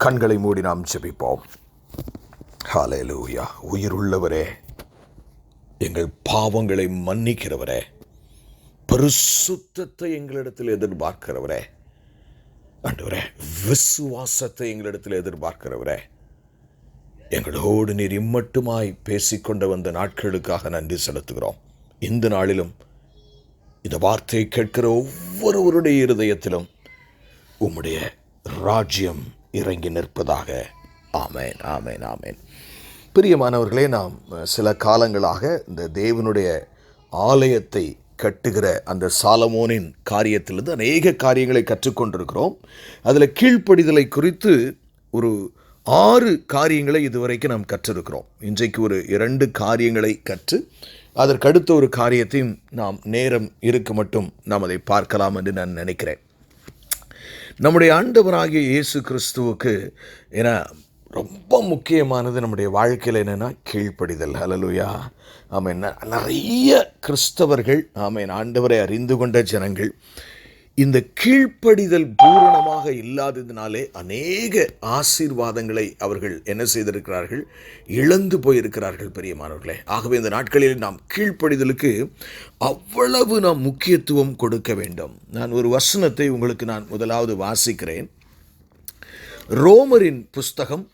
கண்களை மூடி நாம் ஜெபிப்போம். ஹல்லேலூயா. உயிருள்ளவரே, எங்கள் பாவங்களை மன்னிக்கிறவரே, பரிசுத்தத்தை எங்களிடத்தில் எதிர்பார்க்கிறவரே, ஆண்டவரே விசுவாசத்தை எங்களிடத்தில் எதிர்பார்க்கிறவரே, எங்களோடு நீர் இம்மட்டுமாய் பேசிக்கொண்டு வந்த நாட்களுக்காக நன்றி செலுத்துகிறோம். இந்த நாளிலும் இந்த வார்த்தையை கேட்கிற ஒவ்வொருவருடைய இருதயத்திலும் உம்முடைய ராஜ்யம் இறங்கி நிற்பதாக. ஆமேன், ஆமேன், ஆமேன். பிரியமானவர்களே, நாம் சில காலங்களாக இந்த தேவனுடைய ஆலயத்தை கட்டுகிற அந்த சாலமோனின் காரியத்திலிருந்து அநேக காரியங்களை கற்றுக்கொண்டிருக்கிறோம். அதில் கீழ்ப்படிதலை குறித்து ஒரு 6 காரியங்களை இதுவரைக்கும் நாம் கற்றிருக்கிறோம். இன்றைக்கு ஒரு 2 காரியங்களை கற்று அதற்கடுத்த ஒரு காரியத்தையும் நாம் நேரம் இருக்க மட்டும் நாம் அதை பார்க்கலாம் என்று நான் நினைக்கிறேன். நம்முடைய ஆண்டவராகிய இயேசு கிறிஸ்துவுக்கு ஏன்னா ரொம்ப முக்கியமானது நம்முடைய வாழ்க்கையில் என்னென்னா கீழ்ப்படிதல். ஹல்லேலூயா. ஆமென். நிறைய கிறிஸ்தவர்கள் ஆமென் ஆண்டவரை அறிந்து கொண்ட ஜனங்கள் இந்த கீழ்ப்படிதல் பூரணமாக இல்லாததினாலே அநேக ஆசீர்வாதங்களை அவர்கள் என்ன செய்திருக்கிறார்கள், இழந்து போயிருக்கிறார்கள். பிரியமானவர்களே, ஆகவே இந்த நாட்களில் நாம் கீழ்ப்படிதலுக்கு அவ்வளவு நாம் முக்கியத்துவம் கொடுக்க வேண்டும். நான் ஒரு வசனத்தை உங்களுக்கு நான் முதலாவது வாசிக்கிறேன். ரோமரின் புஸ்தகம்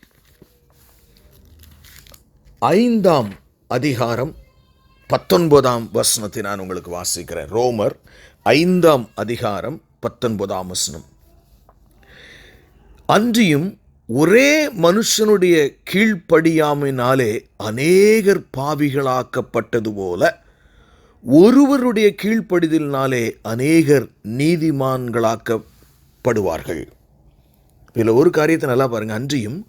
5ஆம் அதிகாரம் 19ஆம் வசனத்தை நான் உங்களுக்கு வாசிக்கிறேன். ரோமர் 5ஆம் அதிகாரம் 19ஆம் வசனம். அன்றியும் ஒரே மனுஷனுடைய கீழ்ப்படியாமையினாலே அநேகர் பாவிகளாக்கப்பட்டது போல ஒருவருடைய கீழ்ப்படிதலினாலே அநேகர் நீதிமான்களாக்கப்படுவார்கள். இதில் ஒரு காரியத்தை நல்லா பாருங்க. அன்றியும்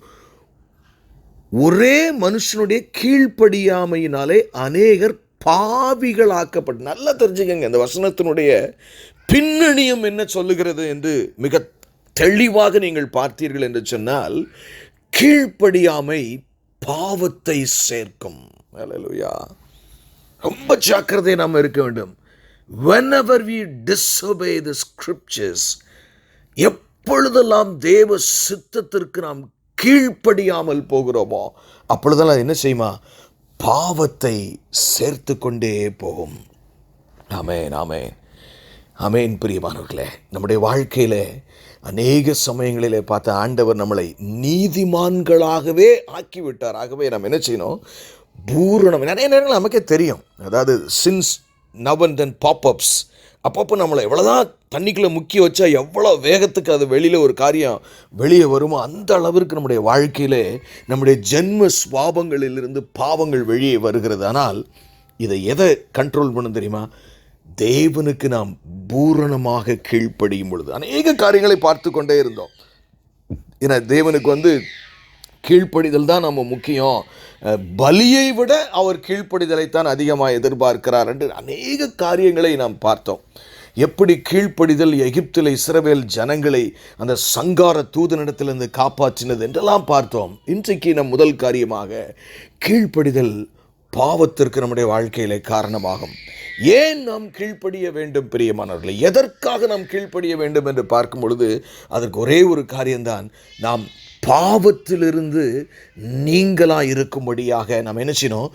ஒரே மனுஷனுடைய கீழ்ப்படியாமையினாலே அநேகர் பாவிகளாக்கப்பட்டு. நல்லா தெரிஞ்சுக்கங்க, இந்த வசனத்தினுடைய பின்னணியம் என்ன சொல்லுகிறது என்று மிக தெளிவாக நீங்கள் பார்த்தீர்கள் என்று சொன்னால், கீழ்ப்படியாமை பாவத்தை சேர்க்கும். ஹல்லேலூயா. ரொம்ப ஜாக்கிரதையாக நாம் இருக்க வேண்டும். whenever we disobey the scriptures, எப்பொழுதெல்லாம் தேவ சித்தத்திற்கு நாம் கீழ்ப்படியாமல் போகிறோமோ அப்பொழுதெல்லாம் என்ன செய்யுமா, பாவத்தை சேர்த்து கொண்டே போகும். ஆமென், ஆமென், ஆமென். பிரியமானவர்களே, நம்முடைய வாழ்க்கையில் அநேக சமயங்களிலே பார்த்த ஆண்டவர் நம்மளை நீதிமான்களாகவே ஆக்கிவிட்டார். ஆகவே நாம் என்ன செய்யணும், பூரணம். நிறைய நேரங்கள் நமக்கே தெரியும், அதாவது since now and then pop-ups. அப்பப்போ நம்மளை எவ்வளோதான் தண்ணிக்குள்ளே முக்கி வச்சா எவ்வளோ வேகத்துக்கு அது வெளியில் ஒரு காரியம் வெளியே வருமோ அந்த அளவிற்கு நம்முடைய வாழ்க்கையில் நம்முடைய ஜென்ம சுவாபங்களிலிருந்து பாவங்கள் வெளியே வருகிறது. ஆனால் இதை எதை கண்ட்ரோல் பண்ண தெரியுமா, தேவனுக்கு நாம் பூரணமாக கீழ்ப்படியும் பொழுது. அநேக காரியங்களை பார்த்து கொண்டே இருந்தோம். ஏன்னா தேவனுக்கு கீழ்ப்படிதல் தான் நம்ம முக்கியம், பலியை விட அவர் கீழ்ப்படிதலைத்தான் அதிகமாக எதிர்பார்க்கிறார் என்று அநேக காரியங்களை நாம் பார்த்தோம். எப்படி கீழ்ப்படிதல் எகிப்தில் இஸ்ரவேல் ஜனங்களை அந்த சங்கார தூதனிடத்திலிருந்து காப்பாற்றினது என்றெல்லாம் பார்த்தோம். இன்றைக்கு நம் முதல் காரியமாக கீழ்ப்படிதல் பாவத்திற்கு நம்முடைய வாழ்க்கையிலே காரணமாகும். ஏன் நாம் கீழ்ப்படிய வேண்டும் பிரியமானவர்களே? எதற்காக நாம் கீழ்ப்படிய வேண்டும் என்று பார்க்கும் பொழுது அதற்கு ஒரே ஒரு காரியம்தான், நாம் பாவத்திலிருந்து நீங்களாக இருக்கும்படியாக நாம் என்ன செய்யணும்,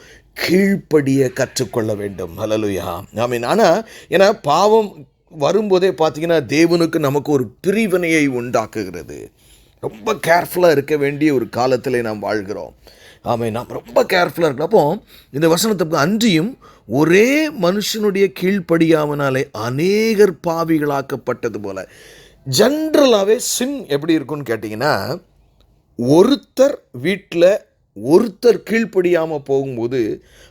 கீழ்ப்படிய கற்றுக்கொள்ள வேண்டும். ஹல்லேலூயா. ஆமென். ஆனால் ஏன்னா பாவம் வரும்போதே பார்த்தீங்கன்னா தேவனுக்கு நமக்கு ஒரு பிரிவினையை உண்டாக்குகிறது. ரொம்ப கேர்ஃபுல்லாக இருக்க வேண்டிய ஒரு காலத்தில் நாம் வாழ்கிறோம். ஆமென். நாம் ரொம்ப கேர்ஃபுல்லாக இருக்கலாம். அப்போ இந்த வசனத்துக்கு அன்றியும் ஒரே மனுஷனுடைய கீழ்ப்படியாமனாலே அநேகர் பாவிகளாக்கப்பட்டது போல. ஜென்ரலாகவே சின் எப்படி இருக்குன்னு கேட்டிங்கன்னா, ஒருத்தர் வீட்டில் ஒருத்தர் கீழ்ப்படியாமல் போகும்போது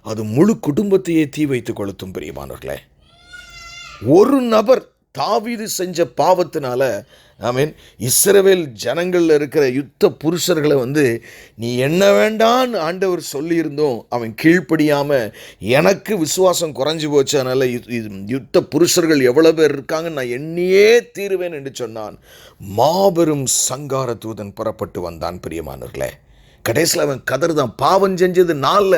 அது முழு குடும்பத்தையே தீ வைத்து கொளுத்தும். பிரியமானவர்களே, ஒரு நபர் தாவீது செஞ்ச பாவத்தினால ஆமென் இஸ்ரவேல் ஜனங்களில் இருக்கிற யுத்த புருஷர்களை நீ என்ன வேண்டான்னு ஆண்டவர் சொல்லியிருந்தோம், அவன் கீழ்ப்படியாமல் எனக்கு விசுவாசம் குறைஞ்சி போச்சு, அதனால் யுத்த புருஷர்கள் எவ்வளோ பேர் இருக்காங்க நான் எண்ணியே தீருவேன் என்று சொன்னான். மாபெரும் சங்கார தூதன் புறப்பட்டு வந்தான். பிரியமானவர்களே, கடைசியில் அவன் கதர்தான், பாவம் செஞ்சது நாள்ல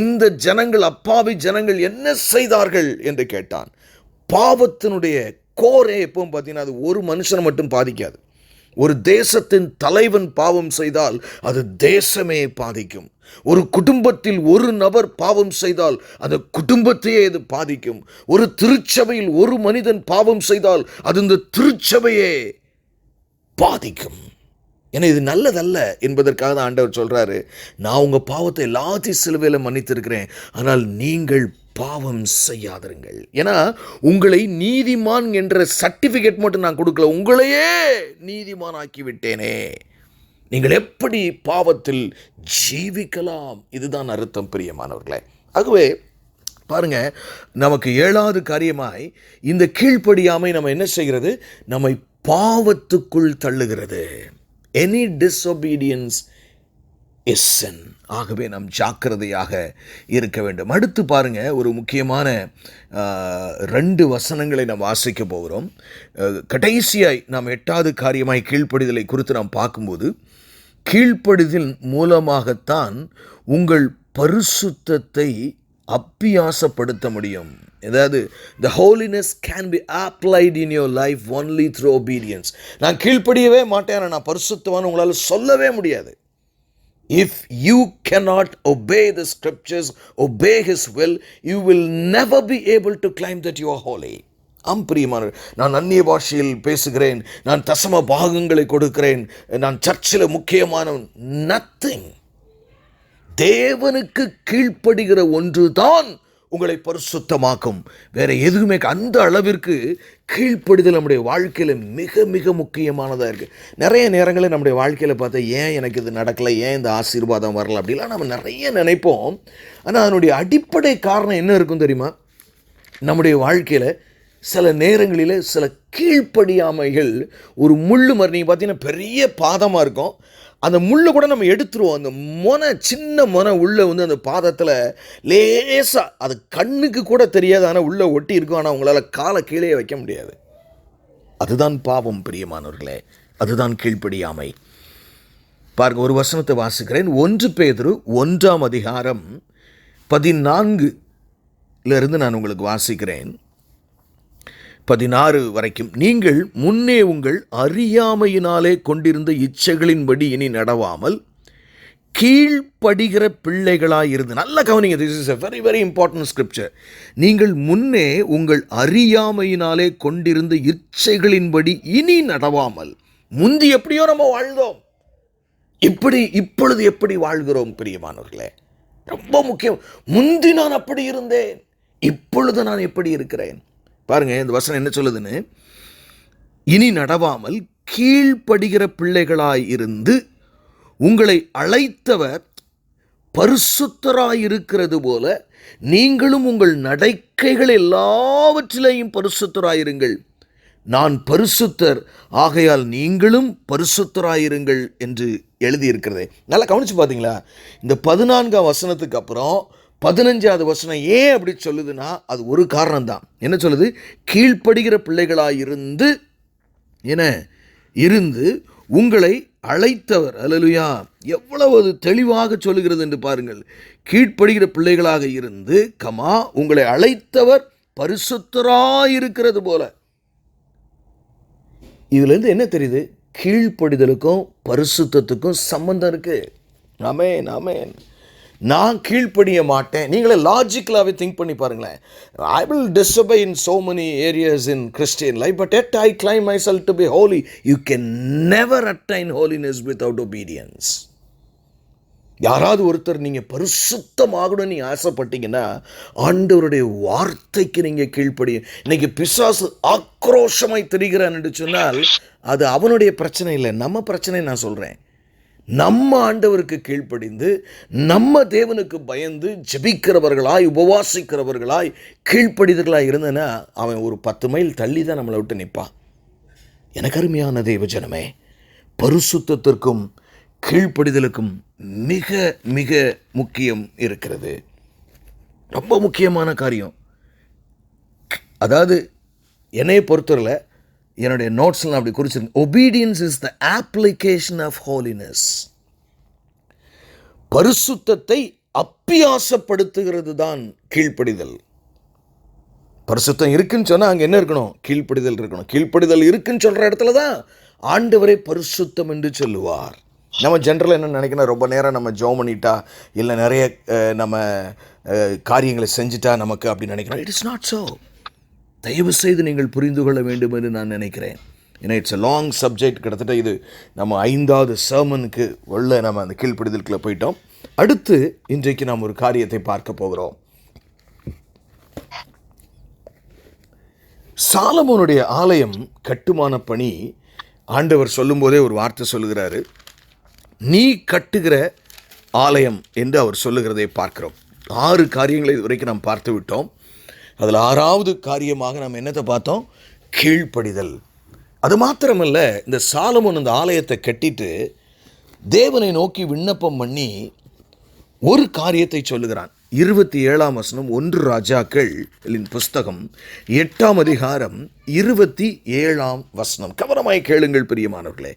இந்த ஜனங்கள் அப்பாவி ஜனங்கள் என்ன செய்தார்கள் என்று கேட்டான். பாவத்தினுடைய கோரே எப்பவும் பார்த்தீங்கன்னா அது ஒரு மனுஷனை மட்டும் பாதிக்காது. ஒரு தேசத்தின் தலைவன் பாவம் செய்தால் அது தேசமே பாதிக்கும். ஒரு குடும்பத்தில் ஒரு நபர் பாவம் செய்தால் அந்த குடும்பத்தையே இது பாதிக்கும். ஒரு திருச்சபையில் ஒரு மனிதன் பாவம் செய்தால் அது இந்த திருச்சபையே பாதிக்கும். ஏன்னா இது நல்லதல்ல என்பதற்காக தான் ஆண்டவர் சொல்றாரு, நான் உங்க பாவத்தை எல்லாத்தையும் சிலுவையில் மன்னித்திருக்கிறேன், ஆனால் நீங்கள் பாவம் செய்யாதிருங்கள். ஏன்னா உங்களை நீதிமான் என்ற சர்டிபிகேட் மட்டும் நான் கொடுக்கல, உங்களையே நீதிமான் ஆக்கி விட்டேனே. நீங்கள் எப்படி பாவத்தில் ஜீவிக்கலாம், இதுதான் அர்த்தம் பிரியமானவர்களே. ஆகவே பாருங்க, நமக்கு 7வது காரியமாய் இந்த கீழ்ப்படியாமை நம்ம என்ன செய்கிறது, நம்மை பாவத்துக்குள் தள்ளுகிறது. Any disobedience is sin. ஆகவே நாம் ஜாக்கிரதையாக இருக்க வேண்டும். அடுத்து பாருங்க, ஒரு முக்கியமான 2 வசனங்களை நாம் வாசிக்க போகிறோம். கடைசியாய் நாம் 8வது காரியமாய் கீழ்ப்படிதலை குறித்து நாம் பார்க்கும்போது, கீழ்ப்படிதல் மூலமாகத்தான் உங்கள் பரிசுத்தத்தை அப்பியாசப்படுத்த முடியும். அதாவது the holiness can be applied in your life only through obedience. நான் கீழ்ப்படியவே மாட்டேன், நான் பரிசுத்தவான் உங்களால் சொல்லவே முடியாது. If you cannot obey the scriptures, obey his will, you will never be able to claim that you are holy. பிரியமானவர், நான் அந்நிய பாஷையில் பேசுகிறேன், நான் தசம பாகங்களை கொடுக்கிறேன், நான் சர்ச்சில் முக்கியமானவன், நத்திங். தேவனுக்கு கீழ்ப்படுகிற ஒன்றுதான் உங்களை பரிசுத்தமாக்கும். வேற எதுவுமே அந்த அளவிற்கு கீழ்ப்படுதல் நம்முடைய வாழ்க்கையில் மிக மிக முக்கியமானதாக இருக்குது. நிறைய நேரங்களில் நம்முடைய வாழ்க்கையில் பார்த்தா, ஏன் எனக்கு இது நடக்கலை, ஏன் இந்த ஆசீர்வாதம் வரல, அப்படிலாம் நம்ம நிறைய நினைப்போம். ஆனால் அதனுடைய அடிப்படை காரணம் என்ன இருக்கும் தெரியுமா? நம்முடைய வாழ்க்கையில் சில நேரங்களில் சில கீழ்ப்படியாமைகள் ஒரு முள்ளு மாதிரி, நீங்கள் பார்த்தீங்கன்னா பெரிய பாதமாக இருக்கும், அந்த முள்ளை கூட நம்ம எடுத்துருவோம். அந்த சின்ன மொனை உள்ளே அந்த பாதத்தில் லேசாக, அது கண்ணுக்கு கூட தெரியாது, ஆனால் உள்ளே ஒட்டி இருக்கும். ஆனால் உங்களால் காலை கீழே வைக்க முடியாது. அதுதான் பாவம் பிரியமானவர்களே, அதுதான் கீழ்ப்படியாமை. பாருங்க, ஒரு வசனத்தை வாசிக்கிறேன். 1 பேதுரு 1ஆம் அதிகாரம் 14 நான் உங்களுக்கு வாசிக்கிறேன், 16 வரைக்கும். நீங்கள் முன்னே உங்கள் அறியாமையினாலே கொண்டிருந்த இச்சைகளின்படி இனி நடவாமல் கீழ்ப்படுகிற பிள்ளைகளாயிருந்து. நல்ல கவனிங்க, this is a very very important scripture. நீங்கள் முன்னே உங்கள் அறியாமையினாலே கொண்டிருந்த இச்சைகளின்படி இனி நடவாமல். முந்தி எப்படியோ நம்ம வாழ்ந்தோம், இப்பொழுது எப்படி வாழ்கிறோம் பிரியமானவர்களே? ரொம்ப முக்கியம். முந்தி நான் அப்படி இருந்தேன், இப்பொழுது நான் எப்படி இருக்கிறேன்? பாருங்க, இந்த வசனம் என்ன சொல்லுதுன்னு, இனி நடவாமல் கீழ்ப்படுகிற பிள்ளைகளாய் இருந்து உங்களை அழைத்தவர் பரிசுத்தராயிருக்கிறது போல நீங்களும் உங்கள் நடக்கைகள் எல்லாவற்றிலேயும் பரிசுத்தராயிருங்கள். நான் பரிசுத்தர், ஆகையால் நீங்களும் பரிசுத்தராயிருங்கள் என்று எழுதியிருக்கிறதே. நல்லா கவனிச்சு பார்த்தீங்களா? இந்த 14ஆம் வசனத்துக்கு அப்புறம் 15வது வசனம் ஏன் அப்படி சொல்லுதுன்னா, அது ஒரு காரணம் தான். என்ன சொல்லுது? கீழ்ப்படுகிற பிள்ளைகளாயிருந்து இருந்து உங்களை அழைத்தவர். அல்லேலூயா! எவ்வளவு தெளிவாக சொல்லுகிறது என்று பாருங்கள். கீழ்ப்படுகிற பிள்ளைகளாக இருந்து உங்களை அழைத்தவர் பரிசுத்தராயிருக்கிறது போல. இதுலேருந்து என்ன தெரியுது? கீழ்ப்படிதலுக்கும் பரிசுத்தத்துக்கும் சம்பந்தம் இருக்கு. ஆமென், ஆமென். நான் கீழ்ப்படிய மாட்டேன். நீங்களே லாஜிக்கலாகவே திங்க் பண்ணி பாருங்களேன். I will disobey in so many areas in Christian life, but yet I claim myself to be holy. You can never attain holiness without obedience. யாராவது ஒருத்தர் நீங்கள் பரிசுத்தமாகணும்னு நீங்கள் ஆசைப்பட்டீங்கன்னா ஆண்டவருடைய வார்த்தைக்கு நீங்கள் கீழ்ப்படிய. இன்னைக்கு பிசாசு ஆக்ரோஷமாய் தெரிகிறான் என்று சொன்னால் அது அவனுடைய பிரச்சனை இல்லை, நம்ம பிரச்சனை. நான் சொல்கிறேன், நம்ம ஆண்டவருக்கு கீழ்ப்படிந்து நம்ம தேவனுக்கு பயந்து ஜெபிக்கிறவர்களாய் உபவாசிக்கிறவர்களாய் கீழ்ப்படிதர்களாய் இருந்தனா அவன் ஒரு 10 மைல் தள்ளி தான் நம்மளை விட்டு நிற்பான். எனக்கு அருமையான தேவ ஜனமே, பரிசுத்தத்திற்கும் கீழ்ப்படிதலுக்கும் மிக மிக முக்கியம் இருக்கிறது. ரொம்ப முக்கியமான காரியம். அதாவது என்னை பொறுத்தவரை என்னுடைய நோட்ஸில் அப்படி குறிச்சிருக்கேன். Obedience is the application of holiness. பரிசுத்தத்தை அப்பியாசப்படுத்துகிறது தான் கீழ்ப்படிதல். பரிசுத்தம் இருக்குன்னு சொன்னால் அங்கே என்ன இருக்கணும்? கீழ்ப்படிதல் இருக்கணும். கீழ்ப்படிதல் இருக்குன்னு சொல்கிற இடத்துல தான் ஆண்டவரே பரிசுத்தம் என்று சொல்லுவார். நம்ம ஜென்ரலாக என்ன நினைக்கணும், ரொம்ப நேரம் நம்ம ஜெபம் பண்ணிட்டா இல்லை நிறைய நம்ம காரியங்களை செஞ்சுட்டா நமக்கு அப்படின்னு நினைக்கிறோம். It is not so. தயவு செய்து நீங்கள் புரிந்து கொள்ள வேண்டும் என்று நான் நினைக்கிறேன். ஏன்னா இட்ஸ் அ லாங் சப்ஜெக்ட். கிட்டத்தட்ட இது நம்ம 5வது சர்மனுக்கு உள்ள நம்ம அந்த கீழ்ப்படிதலுக்குள்ளே போயிட்டோம். அடுத்து இன்றைக்கு நாம் ஒரு காரியத்தை பார்க்க போகிறோம். சாலமோனுடைய ஆலயம் கட்டுமான பணி ஆண்டவர் சொல்லும்போதே ஒரு வார்த்தை சொல்லுகிறாரு, நீ கட்டுகிற ஆலயம் என்று அவர் சொல்லுகிறதை பார்க்கிறோம். 6 காரியங்களை இதுவரைக்கும் நாம் பார்த்து விட்டோம். அதில் 6வது காரியமாக நாம் என்னத்தை பார்த்தோம்? கீழ்ப்படிதல். அது மாத்திரமல்ல, இந்த சாலமோன் இந்த ஆலயத்தை கட்டிட்டு தேவனை நோக்கி விண்ணப்பம் பண்ணி ஒரு காரியத்தை சொல்லுகிறான். 27ஆம் வசனம் 1 ராஜாக்கள் புஸ்தகம் 8ஆம் அதிகாரம் 27ஆம் வசனம். கவனமாய் கேளுங்கள் பிரியமானவர்களே.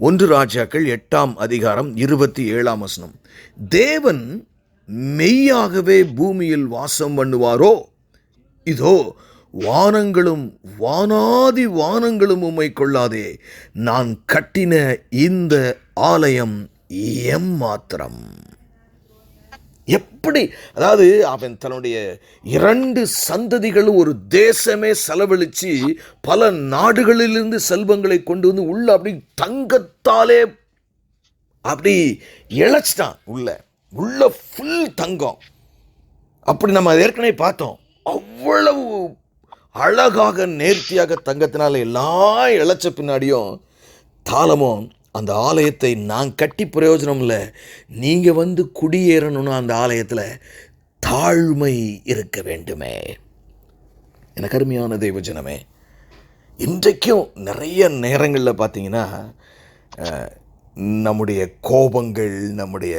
1 ராஜாக்கள் 8ஆம் அதிகாரம் 27ஆம் வசனம். தேவன் மெய்யாகவே பூமியில் வாசம் பண்ணுவாரோ? இதோ வானங்களும் வானாதி வானங்களும் உம்மை கொள்ளாதே. நான் கட்டின இந்த ஆலயம் எம்மாத்திரம். எப்படி, அதாவது அவன் தன்னுடைய 2 சந்ததிகளும் ஒரு தேசமே செலவழித்து பல நாடுகளிலிருந்து செல்வங்களை கொண்டு வந்து உள்ள அப்படி தங்கத்தாலே அப்படி இழைச்சிட்டான். உள்ள ஃபுல் தங்கம். அப்படி நம்ம ஏற்கனவே பார்த்தோம். அவ்வளவு அழகாக நேர்த்தியாக தங்கத்தினால எல்லாம் இழைச்ச பின்னாடியும் சாலமோன் அந்த ஆலயத்தை நான் கட்டி பிரயோஜனம் இல்லை, நீங்கள் வந்து குடியேறணும்னா அந்த ஆலயத்தில் தாழ்மை இருக்க வேண்டுமே. எனக்கு அருமையான தெய்வஜனமே, இன்றைக்கும் நிறைய நேரங்களில் பார்த்தீங்கன்னா நம்முடைய கோபங்கள், நம்முடைய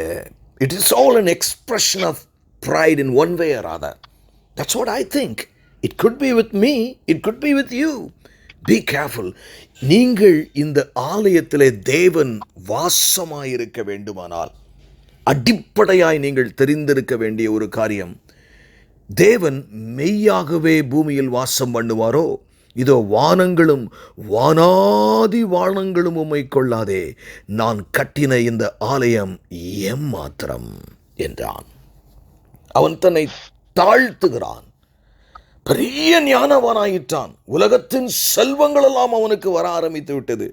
it is all an expression of pride in one way or other. That's what I think. It could be with me, it could be with you. Be careful. நீங்கள் இந்த ஆலயத்தில் தேவன் வாசமாயிருக்க வேண்டுமானால் அடிப்படையாய் நீங்கள் தெரிந்திருக்க வேண்டிய ஒரு காரியம், தேவன் மெய்யாகவே பூமியில் வாசம் பண்ணுவாரோ? இதோ வானங்களும் வானாதி வானங்களும் உம்மை கொள்ளாதே. நான் கட்டின இந்த ஆலயம் எம்மாத்திரம் என்றான். அவன் தன்னை தாழ்த்துகிறான். பெரிய ஞானவானாயிட்டான். உலகத்தின் செல்வங்கள் எல்லாம் அவனுக்கு வர ஆரம்பித்து விட்டது.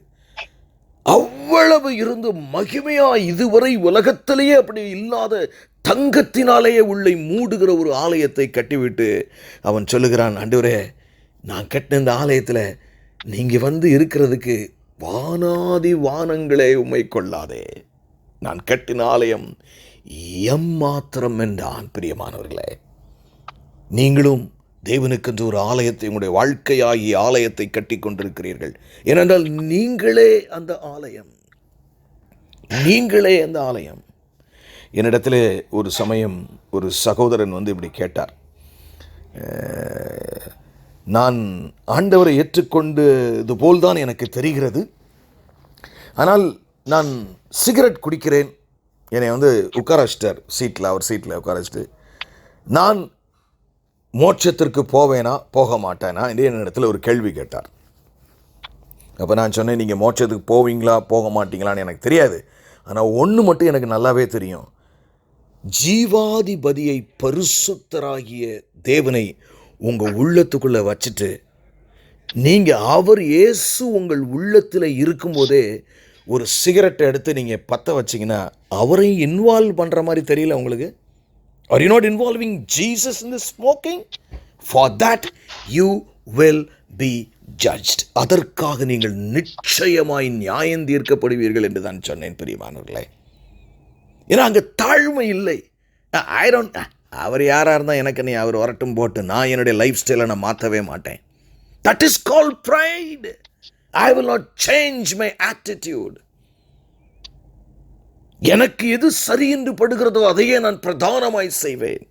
அவ்வளவு இருந்து மகிமையா இதுவரை உலகத்திலேயே அப்படி இல்லாத தங்கத்தினாலேயே உள்ளே மூடுகிற ஒரு ஆலயத்தை கட்டிவிட்டு அவன் சொல்லுகிறான், ஆண்டவரே, நான் கட்டின இந்த ஆலயத்தில் நீங்கள் வந்து இருக்கிறதுக்கு வானாதி வானங்களே உம்மை கொள்ளாதே. நான் கட்டின ஆலயம் எம்மாத்திரம் என்றான். பிரியமானவர்களே, நீங்களும் தேவனுக்கென்று ஒரு ஆலயத்தை, உங்களுடைய வாழ்க்கையாகிய ஆலயத்தை கட்டி கொண்டிருக்கிறீர்கள். ஏனென்றால் நீங்களே அந்த ஆலயம். நீங்களே அந்த ஆலயம். என்னிடத்தில் ஒரு சமயம் ஒரு சகோதரன் வந்து இப்படி கேட்டார், நான் ஆண்டவரை ஏற்றுக்கொண்டது போல்தான் எனக்கு தெரிகிறது, ஆனால் நான் சிகரெட் குடிக்கிறேன். என்னை வந்து உட்கார வச்சிட்டார் சீட்டில், அவர் சீட்டில் உட்கார வச்சுட்டு, நான் மோட்சத்திற்கு போவேனா போக மாட்டேனா என்று என்னிடத்தில் ஒரு கேள்வி கேட்டார். அப்போ நான் சொன்னேன், நீங்கள் மோட்சத்துக்கு போவீங்களா போக மாட்டீங்களான்னு எனக்கு தெரியாது, ஆனால் ஒன்று மட்டும் எனக்கு நல்லாவே தெரியும், ஜீவாதிபதியை பரிசுத்தராகிய தேவனை உங்கள் உள்ளத்துக்குள்ளே வச்சுட்டு நீங்கள் அவர் இயேசு உங்கள் உள்ளத்தில் இருக்கும்போதே ஒரு சிகரெட்டை எடுத்து நீங்கள் பற்ற வச்சிங்கன்னா அவரையும் இன்வால்வ் பண்ணுற மாதிரி தெரியல உங்களுக்கு? Are you not involving Jesus in the smoking? For that you will be judged. அதற்காக நீங்கள் நிச்சயமாய் நியாயம் தீர்க்கப்படுவீர்கள் என்று தான் சொன்னேன் பிரியமானவர்களே. ஏன்னா அங்கே தாழ்மை இல்லை. அவர் யாராக இருந்தால் எனக்கு நீ அவர் வரட்டும் போட்டு நான் என்னுடைய லைஃப் ஸ்டைலை நான் மாற்றவே மாட்டேன். That is called pride. I will not change my attitude. எனக்கு எது சரி என்று படுகிறதோ அதையே நான் பிரதானமாய் செய்வேன்.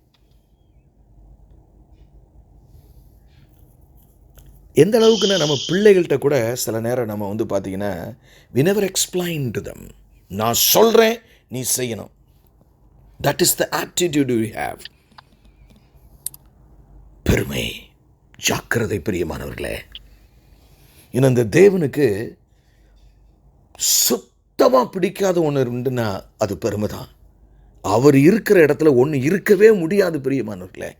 எந்த அளவுக்குன்னா நம்ம பிள்ளைகள்கிட்ட கூட சில நேரம் நம்ம வந்து பார்த்தீங்கன்னா we never explain to them. நான் சொல்கிறேன் நீ செய்யணும். That is the attitude we have. பெருமை, ஜாக்கிரதை பிரியமானவர்களே. இந்த தேவனுக்கு சுத்தமாக பிடிக்காத ஒன்று இருந்துன்னா அது பெருமை தான். அவர் இருக்கிற இடத்துல ஒன்று இருக்கவே முடியாது பிரியமானவர்களே.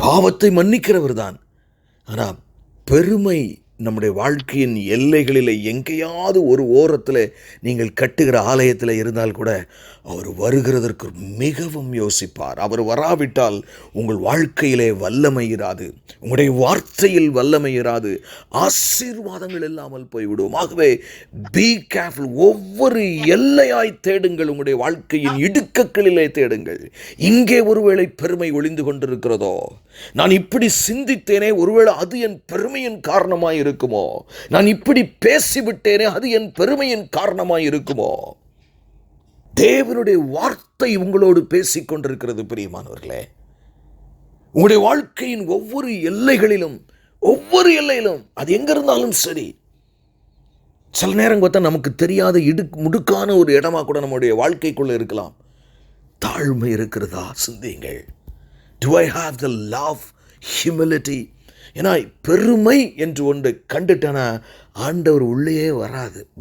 பாவத்தை மன்னிக்கிறவர் தான். ஆனால் பெருமை நம்முடைய வாழ்க்கையின் எல்லைகளில் எங்கேயாவது ஒரு ஓரத்தில் நீங்கள் கட்டுகிற ஆலயத்தில் இருந்தால் கூட அவர் வருகிறதற்கு மிகவும் யோசிப்பார். அவர் வராவிட்டால் உங்கள் வாழ்க்கையிலே வல்லமை இராது, உங்களுடைய வார்த்தையில் வல்லமை இராது, ஆசீர்வாதங்கள் இல்லாமல் போய்விடும். ஆகவே பி கேர்ஃபுல். ஒவ்வொரு எல்லையாய் தேடுங்கள், உங்களுடைய வாழ்க்கையின் இடுக்கங்களிலே தேடுங்கள். இங்கே ஒருவேளை பெருமை ஒளிந்து கொண்டிருக்கிறதோ, நான் இப்படி சிந்தித்தேனே, ஒருவேளை அது என் பெருமையின் காரணமாய் இருக்குமோ, நான் இப்படி பேசிவிட்டேனே, அது என் பெருமையின் காரணமாய் இருக்குமோ. தேவனுடைய வார்த்தை உங்களோடு பேசிக் கொண்டிருக்கிறது பிரியமானவர்களே. உங்களுடைய வாழ்க்கையின் ஒவ்வொரு எல்லைகளிலும் அது எங்க இருந்தாலும் சரி, சில நேரம் பார்த்தா நமக்கு தெரியாத முடுக்கான ஒரு இடமா கூட நம்முடைய வாழ்க்கைக்குள்ள இருக்கலாம். தாழ்மை இருக்கிறதா சிந்தியுங்கள். Do I have the love, humility? ஏன்னா பெருமை என்று ஒன்று கண்டுட்டானா ஆண்டவர் உள்ளே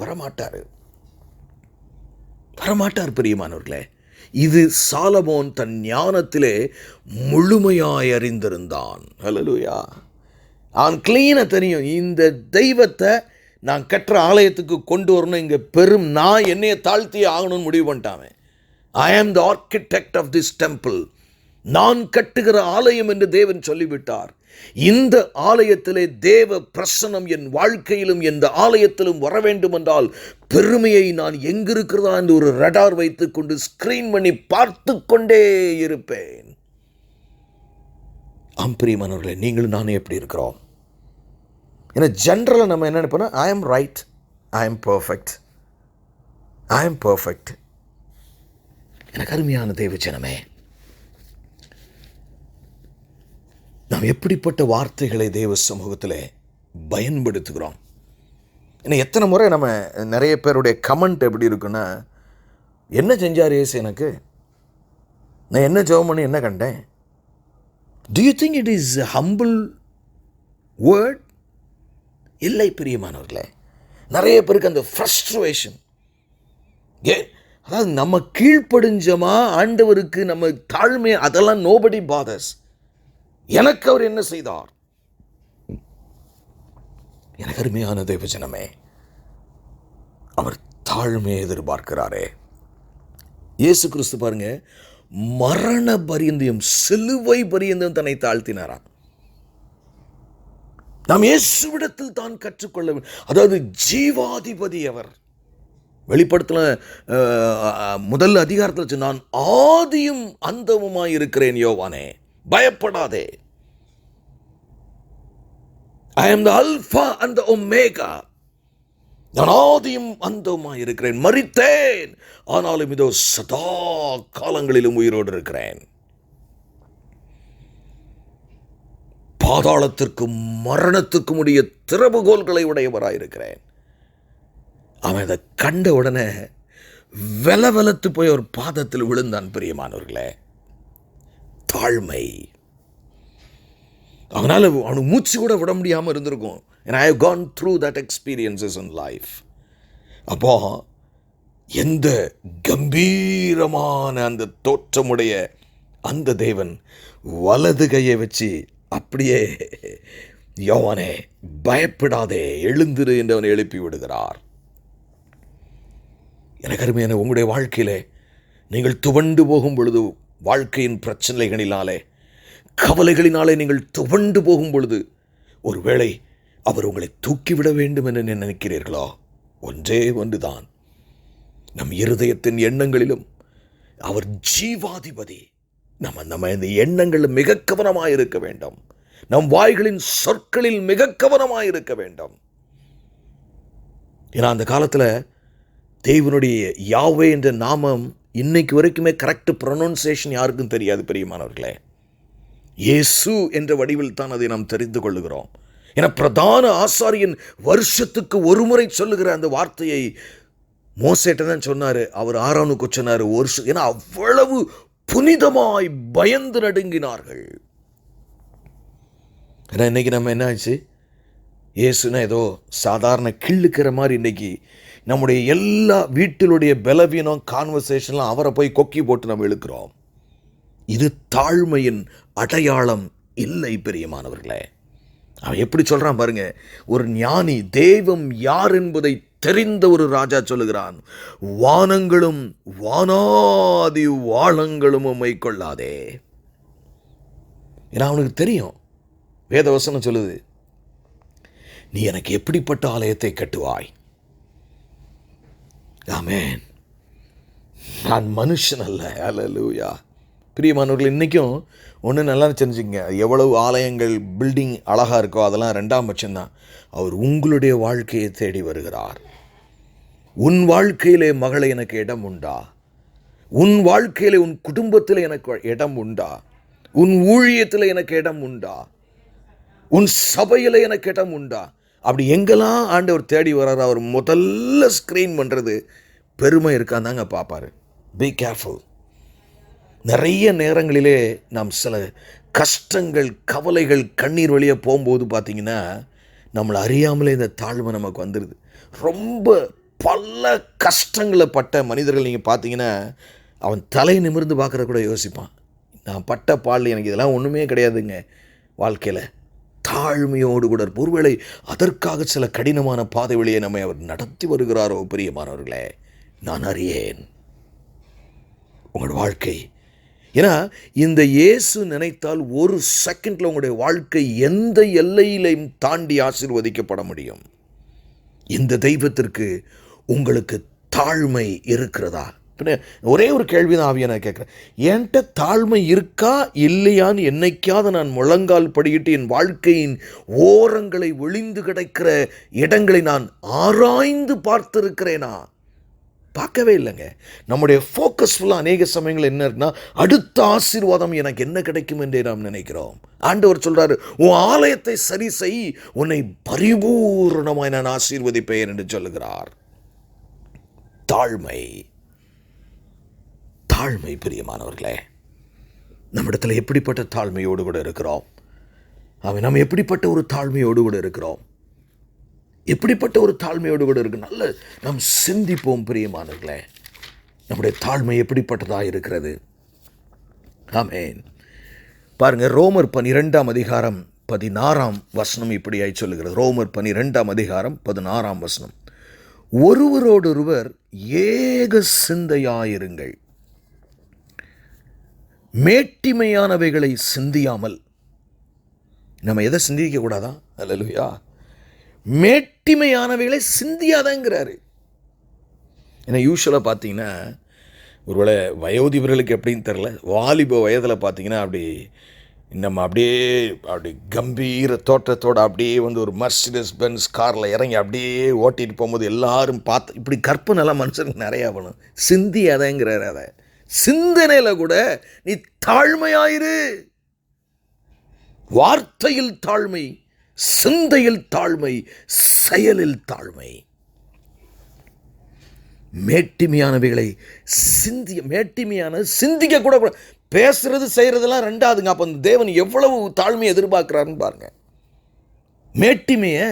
வரமாட்டார் பிரியமானவர்களே. இது சாலமோன் தன் ஞானத்திலே முழுமையாய் அறிந்திருந்தான். ஹல்லேலூயா. அவன் கிளீனாக தெரியும், இந்த தெய்வத்தை நான் கட்டுற ஆலயத்துக்கு கொண்டு வரணும், இங்கே நான் என்னையை தாழ்த்தி ஆகணும்னு முடிவு பண்ணிட்டான். I am the architect of this temple. நான் கட்டுகிற ஆலயம் என்று தேவன் சொல்லிவிட்டார். இந்த ஆலயத்திலே தேவ பிரசன்னம் என் வாழ்க்கையிலும் எந்த ஆலயத்திலும் வர வேண்டும் என்றால் பெருமையை நான் எங்கிருக்கிறதா என்று ஒரு ரடார் வைத்துக் கொண்டு ஸ்கிரீன் பண்ணி பார்த்து கொண்டே இருப்பேன். பிரியமானவர்களே, நீங்களும் நானும் எப்படி இருக்கிறோம்? ஏன்னா ஜென்ரலாக நம்ம என்ன நினைப்போம்னா, ஐ ஆம் ரைட், ஐ ஆம் பர்ஃபெக்ட். எனக்கு அருமையான தேவஜனமே, நாம் எப்படிப்பட்ட வார்த்தைகளை தேவ சமூகத்தில் பயன்படுத்துகிறோம்? ஏன்னா எத்தனை முறை நம்ம நிறைய பேருடைய கமெண்ட் எப்படி இருக்குன்னா, என்ன செஞ்சார் ஏசு எனக்கு, நான் என்ன ஜெபம் பண்ணி என்ன கண்டேன்? Do you think it is a humble word? இல்லை பிரியமானவர்களே. நிறைய பேருக்கு அந்த ஃப்ரஸ்ட்ரேஷன், அதாவது நம்ம கீழ்ப்படிஞ்சமா ஆண்டவருக்கு நம்ம தாழ்மை, அதெல்லாம் nobody bothers. எனக்கு அவர் என்ன செய்தார்? எனக்கு அருமையான தேவஜனமே, அவர் தாழ்மையை எதிர்பார்க்கிறாரே. இயேசு கிறிஸ்து பாருங்க, மரண பரியந்தம், சிலுவை பரியந்தம் தன்னை தாழ்த்தினாராம். நாம் இயேசுவிடத்தில் தான் கற்றுக்கொள்ள, அதாவது ஜீவாதிபதி அவர். வெளிப்படுத்தல முதல் அதிகாரத்தில் நான் ஆதியும் அந்தமுமாய் இருக்கிறேன் யோவானே, பயப்படாதே. I am the Alpha and the Omega. நான் ஆதியும் அந்தமுமாய் இருக்கிறேன். மரித்தேன், ஆனாலும் இதோ சதா காலங்களிலும் உயிரோடு இருக்கிறேன். பாதாளத்திற்கும் மரணத்துக்கும் உடைய திறவுகோல்களை உடையவராயிருக்கிறேன். அவன் அதை கண்ட உடனே வெலவெலத்து போய் ஒரு பாதத்தில் விழுந்தான் பிரியமானவர்களே. தாழ்மை. அவனால் அவனுக்கு மூச்சு கூட விட முடியாமல் இருந்திருக்கும். and I have gone through that experiences in life. அப்போ எந்த கம்பீரமான அந்த தோற்றமுடைய அந்த தேவன் வலது கையை வச்சு அப்படியே யோவானே பயப்படாதே, எழுந்திரு என்று அவனை எழுப்பி விடுகிறார். எனக்கு அருமையான உங்களுடைய வாழ்க்கையிலே நீங்கள் துவண்டு போகும் பொழுது, வாழ்க்கையின் பிரச்சனைகளினாலே கவலைகளினாலே நீங்கள் துவண்டு போகும் பொழுது, ஒருவேளை அவர் உங்களை தூக்கிவிட வேண்டும் என்று நினைக்கிறீர்களோ, ஒன்றே ஒன்றுதான், நம் இருதயத்தின் எண்ணங்களிலும் அவர் ஜீவாதிபதி. நம்ம இந்த எண்ணங்களில் மிக கவனமாக இருக்க வேண்டும். நம் வாய்களின் சொற்களில் மிக கவனமாக இருக்க வேண்டும். ஏன்னா அந்த காலத்தில் தேவனுடைய யாவே என்ற நாமம் இன்னைக்கு வரைக்குமே கரெக்ட் ப்ரொனவுன்சியேஷன் யாருக்கும் தெரியாது பிரியமானவர்களே. இயேசு என்ற வடிவில் தான் அதை நாம் தெரிந்து கொள்ளுகிறோம். ஏன்னா பிரதான ஆசாரியன் வருஷத்துக்கு ஒரு முறை சொல்லுகிற அந்த வார்த்தையை மோசேட்ட தான் சொன்னார். அவர் ஆரோனுக்கு சொன்னார் வருஷம். ஏன்னா அவ்வளவு புனிதமாய் பயந்து நடுங்கினார்கள். ஏன்னா இன்னைக்கு நம்ம என்ன ஆச்சு, இயேசுனா ஏதோ சாதாரண கிள்ளுக்கிற மாதிரி இன்றைக்கி நம்முடைய எல்லா வீட்டிலுடைய பலவீனம் கான்வர்சேஷன்லாம் அவரை போய் கொக்கி போட்டு நம்ம இழுக்கிறோம். இது தாழ்மையின் அடையாளம் இல்லை பிரியமானவர்களே. அவன் எப்படி சொல்கிறான் பாருங்க. ஒரு ஞானி, தெய்வம் யார் என்பதை தெரிந்த ஒரு ராஜா சொல்லுகிறான், வானங்களும் வானாதி வாளங்களும் உம்மை கொள்ளாதே. ஏன்னா அவனுக்கு தெரியும், வேதவசனம் சொல்லுது, நீ எனக்கு எப்படிப்பட்ட ஆலயத்தை கட்டுவாய். ஆமென். நான் மனுஷன் அல்ல. அல்லேலூயா. பிரியமானவர்கள், இன்றைக்கும் ஒன்று நல்லா தெரிஞ்சுங்க, எவ்வளவு ஆலயங்கள் பில்டிங் அழகாக இருக்கோ அதெல்லாம் ரெண்டாம் பட்சம்தான். அவர் உங்களுடைய வாழ்க்கையை தேடி வருகிறார். உன் வாழ்க்கையிலே மகளை எனக்கு இடம் உண்டா? உன் வாழ்க்கையிலே உன் குடும்பத்தில் எனக்கு இடம் உண்டா? உன் ஊழியத்தில் எனக்கு இடம் உண்டா? உன் சபையில் எனக்கு இடம் உண்டா? அப்படி எங்கெல்லாம் ஆண்டவர் தேடி வர்றார், அவர் முதல்ல ஸ்க்ரீன் பண்ணுறது பெருமை இருக்காந்தாங்க பார்ப்பார். Be careful. நிறைய நேரங்களிலே நாம் சில கஷ்டங்கள், கவலைகள், கண்ணீர் வழியாக போகும்போது பார்த்திங்கன்னா நம்மளை அறியாமலே இந்த தாழ்மை நமக்கு வந்துடுது. ரொம்ப பல கஷ்டங்களை பட்ட மனிதர்கள் நீங்கள் பார்த்தீங்கன்னா அவன் தலை நிமிர்ந்து பார்க்குற கூட யோசிப்பான், நான் பட்ட பால் எனக்கு இதெல்லாம் ஒன்றுமே கிடையாதுங்க வாழ்க்கையில். தாழ்மையோடு கூட ஒருவேளை அதற்காக சில கடினமான பாதை வழியை நம்மை அவர் நடத்தி வருகிறாரோ. பிரியமானவர்களே, நான் அறியேன் உங்களோட வாழ்க்கை. ஏன்னா இந்த இயேசு நினைத்தால் ஒரு செகண்டில் உங்களுடைய வாழ்க்கை எந்த எல்லையிலையும் தாண்டி ஆசீர்வதிக்கப்பட முடியும். இந்த தெய்வத்திற்கு உங்களுக்கு தாழ்மை இருக்கிறதா? ஒரே ஒரு கேள்வி தான் ஆவியை நான் கேட்குறேன், என்கிட்ட தாழ்மை இருக்கா இல்லையான்னு என்னைக்காவது நான் முழங்கால் படிக்கிட்டு என் வாழ்க்கையின் ஓரங்களை ஒளிந்து கிடக்கிற இடங்களை நான் ஆராய்ந்து பார்த்திருக்கிறேனா? பார்க்கவே இல்லைங்க. நம்முடைய ஃபோக்கஸ் ஃபுல்லாக அநேக சமயங்கள் என்ன இருக்குன்னா, அடுத்த ஆசீர்வாதம் எனக்கு என்ன கிடைக்கும் என்றே நாம் நினைக்கிறோம். ஆண்டவர் சொல்கிறாரு, உன் ஆலயத்தை சரி செய், உன்னை பரிபூர்ணமாய் நான் ஆசீர்வதிப்பேன் என்று சொல்லுகிறார். தாழ்மை, தாழ்மை பிரியமானவர்களே, நம்மிடத்தில் எப்படிப்பட்ட தாழ்மையோடு கூட இருக்கிறோம்? நம்ம எப்படிப்பட்ட ஒரு தாழ்மையோடு கூட இருக்கிறோம்? எப்படிப்பட்ட ஒரு தாழ்மையோடு கூட இருக்கு? நல்ல நாம் சிந்திப்போம் பிரியமானவர்களே, நம்முடைய தாழ்மை எப்படிப்பட்டதாக இருக்கிறது. ஆமென். பாருங்க, ரோமர் 12ஆம் அதிகாரம் 16ஆம் வசனம் இப்படியாய் சொல்லுகிறது. ரோமர் 12ஆம் அதிகாரம் 16ஆம் வசனம், ஒருவரோடொருவர் ஏக சிந்தையாயிருங்கள், மேட்டிமையானவைகளை சிந்தியாமல். நம்ம எதை சிந்திக்க கூடாதா? அல்லேலூயா. மேட்டிமையானவைகளை சிந்தியாதங்கிறாரு. ஏன்னா யூஸ்வலாக பார்த்தீங்கன்னா, ஒருவேளை வயோதிபர்களுக்கு எப்படின்னு தெரில, வாலிப வயதில் பார்த்தீங்கன்னா அப்படி நம்ம அப்படி கம்பீர தோற்றத்தோடு அப்படியே ஒரு மர்சிடஸ் பென்ஸ் காரில் இறங்கி அப்படியே ஓட்டிகிட்டு போகும்போது எல்லாரும் பார்த்து இப்படி கற்பனைலாம் மனுஷனுக்கு நிறையா பண்ணும். சிந்தியாதங்கிறாரு. அதை சிந்தனையில் கூட நீ தாழ்மையாயிரு. வார்த்தையில் தாழ்மை, சிந்தையில் தாழ்மை, செயலில் தாழ்மை. மேட்டிமையானவைகளை சிந்திக்க கூட பேசுறது செய்யறதெல்லாம் ரெண்டாவதுங்க. அப்போ தேவன் எவ்வளவு தாழ்மையை எதிர்பார்க்கிறாருன்னு பாருங்க. மேட்டிமையை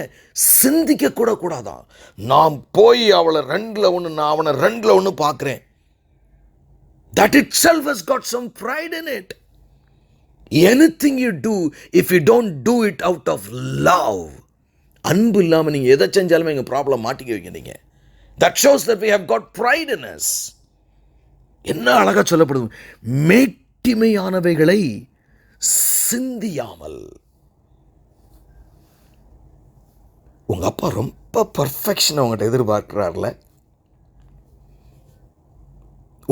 சிந்திக்க கூட கூடாதான். நான் போய் அவளை 2ல் 1, நான் அவனை 2ல் 1 பார்க்குறேன். That itself has got some pride in it. Anything you do, if you don't do it out of love, அன்பு இல்லாமல் நீங்கள் எதை செஞ்சாலுமே எங்கள் ப்ராப்ளம் மாட்டிக்க வைக்கிறீங்க. That shows that we have got pride in us. என்ன அழகாக சொல்லப்படுது, மேட்டிமையானவைகளை சிந்தியாமல். உங்கள் அப்பா ரொம்ப பர்ஃபெக்ஷனை உங்கள்கிட்ட எதிர்பார்க்கிறார்ல,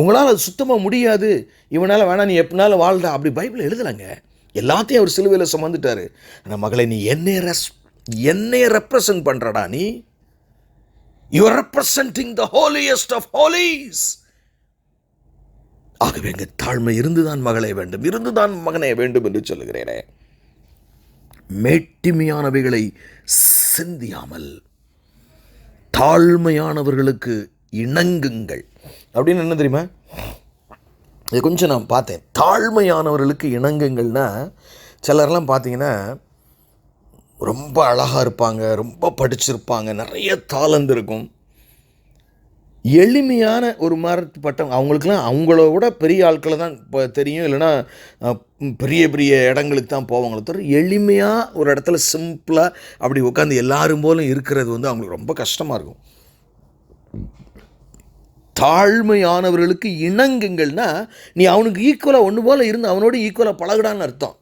உங்களால் அது சுத்தமாக முடியாது, இவனால் வேணாம், நீ எப்படினாலும் வாழ்டா, அப்படி பைபிள் எழுதலைங்க. எல்லாத்தையும் அவர் சிலுவையில் சுமந்துட்டார். ஆனால் மகளை, நீ என்னைய ரெப்ரசன்ட் பண்ணுறடா, நீ you are representing the holiest of holies. ஆகவே எங்கள் தாழ்மை இருந்துதான் மகளே வேண்டும், இருந்துதான் மகனே வேண்டும் என்று சொல்லுகிறேனே. மேட்டிமையானவைகளை சிந்தியாமல் தாழ்மையானவர்களுக்கு இணங்குங்கள். அப்படின்னு என்ன தெரியுமா? இது கொஞ்சம் நான் பார்த்தேன். தாழ்மையானவர்களுக்கு இணங்குங்கள்னா, சிலர்லாம் பார்த்தீங்கன்னா ரொம்ப அழகாக இருப்பாங்க, ரொம்ப படிச்சிருப்பாங்க, நிறைய தாளந்து இருக்கும். எளிமையான ஒரு பட்டவங்க அவங்களுக்கெல்லாம் அவங்கள விட பெரிய ஆட்களை தான் இப்போ தெரியும், இல்லைன்னா பெரிய பெரிய இடங்களுக்கு தான் போவாங்களே தவிர எளிமையாக ஒரு இடத்துல சிம்பிளாக அப்படி உட்காந்து எல்லாரும் போலும் இருக்கிறது வந்து அவங்களுக்கு ரொம்ப கஷ்டமாக இருக்கும். தாழ்மையானவர்களுக்கு இணங்குங்கள்னா நீ அவனுக்கு ஈக்குவலாக ஒன்று போல் இருந்து அவனோட ஈக்குவலாக பழகுடான்னு அர்த்தம்.